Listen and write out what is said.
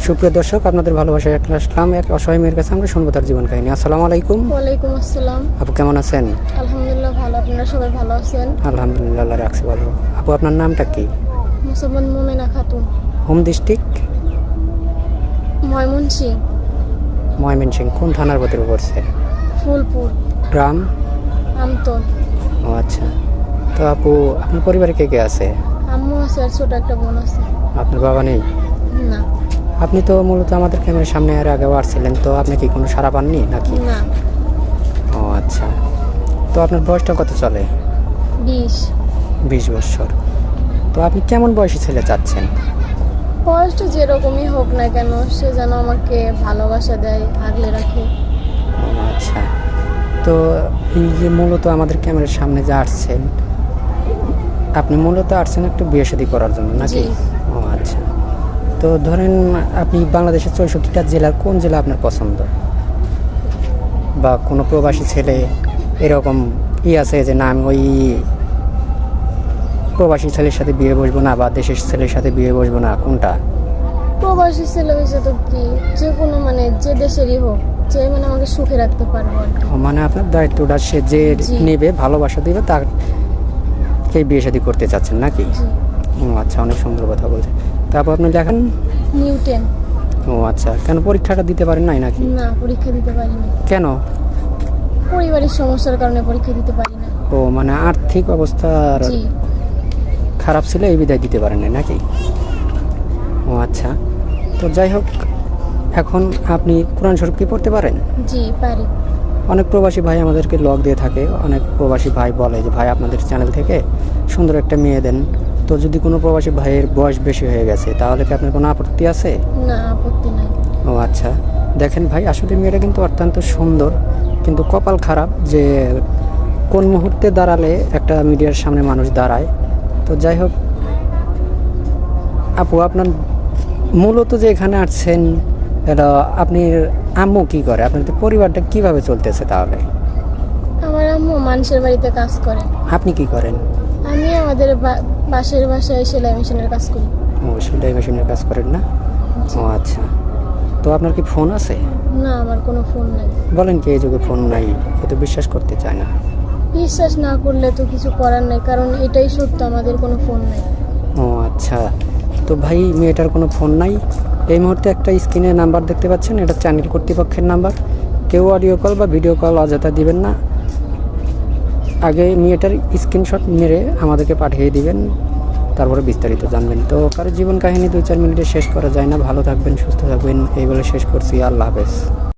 সুপ্রিয় দর্শক, আপনাদের ভালোবাসায় একটা আসলাম এক অসহায় মেয়ের কাছে। আমরা শুনবো তার জীবন কাহিনী। আসসালামু আলাইকুম। ওয়ালাইকুম আসসালাম। আপু কেমন আছেন? আলহামদুলিল্লাহ ভালো, আপনারা সবাই ভালো আছেন? আলহামদুলিল্লাহ, আল্লাহ রাখছে ভালো। আপু আপনার নামটা কি? মুসলমান মোমেনা খাতুন, হোম ডিস্ট্রিক্ট? ময়মনসিং, ময়মনসিংহ। কোন থানার ভিতরে পড়ছে? ফুলপুর, গ্রাম? আমতল। ও আচ্ছা। তো আপু আপনার পরিবারে কে কে আছে? আম্মু আছে আর ছোট একটা বোন আছে। আপনার বাবা নেই? না। আপনি তো মূলত আমাদের ক্যামেরার সামনে আর আগেও আসছিলেন, তো আপনি কি কোনো সাড়া পাননি নাকি? না। ও আচ্ছা। তো আপনার বয়সটা কত চলে? 20। 20 বছর। তো আপনি কেমন বয়সী ছেলে চাচ্ছেন? বয়সটা যেরকমই হোক না কেন, সে যেন আমাকে ভালোবাসা দেয়, আগলে রাখে। ও আচ্ছা। তো এই যে মূলত আমাদের ক্যামেরার সামনে যে আসছেন, আপনি মূলত আসছেন একটু বিয়ে শাদী করার জন্য নাকি? জি। ও আচ্ছা। তো ধরেন আপনি বাংলাদেশের 64টা জেলার কোন জেলা আপনার পছন্দ? বা কোনো প্রবাসী ছেলে এরকম আছে যে না, আমি ওই প্রবাসী ছেলের সাথে বিয়ে বসবো না, বা দেশের ছেলের সাথে বিয়ে বসবো না, কোনটা? প্রবাসী ছেলে হয়েছে তো কি, যে কোনো মানে যে দেশেরই হোক, যে মানে আমাকে সুখে রাখতে পারবো আর কি। ও মানে আপনার দায়িত্বটা সে যে জি। নেবে, ভালোবাসা দিবে, তাকে বিয়ে শাদী করতে চাচ্ছেন নাকি? জি। ও আচ্ছা, অনেক সুন্দর কথা বলছেন। তারপর আপনি দেখেন। নিউটেন। ও আচ্ছা, কেন পরীক্ষাটা দিতে পারেন নাই নাকি? না, পরীক্ষা দিতে পারিনি। কেন? পরিবারের সমস্যার কারণে পরীক্ষা দিতে পারি না। ও মানে আর্থিক অবস্থা জি। খারাপ ছিল, এই বিদায় দিতে পারেন নাই নাকি? ও আচ্ছা। তো যাই হোক, এখন আপনি কোরআন শরীফ কি পড়তে পারেন? জি পারি। অনেক প্রবাসী ভাই আমাদেরকে লগ দিয়ে থাকে, অনেক প্রবাসী ভাই বলে যে ভাই আপনাদের চ্যানেল থেকে সুন্দর একটা মেয়ে দেন। তো যদি কোনো প্রবাসী ভাইয়ের বয়স বেশি হয়ে গেছে, তাহলে কি আপনার কোনো আপত্তি আছে? না, আপত্তি নাই। ও আচ্ছা। দেখেন ভাই, আসলে মেয়েটা কিন্তু অত্যন্ত সুন্দর, কিন্তু কপাল খারাপ যে কোন মুহূর্তে দাঁড়ালে একটা মিডিয়ার সামনে মানুষ দাঁড়ায়। তো যাই হোক আপু, আপনার মূলত যে এখানে আসছেন, এটা আপনি আম্মু কি করে? আপনাদের পরিবারটা কিভাবে চলতেছে তাহলে? আমার আম্মু মানুষের বাড়িতে কাজ করে। আপনি কি করেন? আমি আমাদের পাশের বাসায় সেলাই মেশিনের কাজ করি। ও সেলাই মেশিনের কাজ করেন না? ও আচ্ছা। তো আপনার কি ফোন আছে? না, আমার কোনো ফোন নাই। বলেন কি, এই যুগে ফোন নাই? এ তো বিশ্বাস করতে চায় না। বিশ্বাস না করলে তো কিছু করার নাই, কারণ এটাই সত্য, আমাদের কোনো ফোন নাই। ও আচ্ছা। তো ভাই, মেয়েটার কোনো ফোন নাই। এই মুহূর্তে একটা স্ক্রিনে নাম্বার দেখতে পাচ্ছেন, এটা চ্যানেল কর্তৃপক্ষের নাম্বার। কেউ অডিও কল বা ভিডিও কল অযথা দিবেন না। আগে মেয়েটার স্ক্রিনশট মেরে আমাদেরকে পাঠিয়ে দিবেন, তারপরে বিস্তারিত জানবেন। তো কারো জীবন কাহিনী 2-4 মিনিটে শেষ করা যায় না। ভালো থাকবেন, সুস্থ থাকবেন, এই বলে শেষ করছি। আল্লাহ হাফেজ।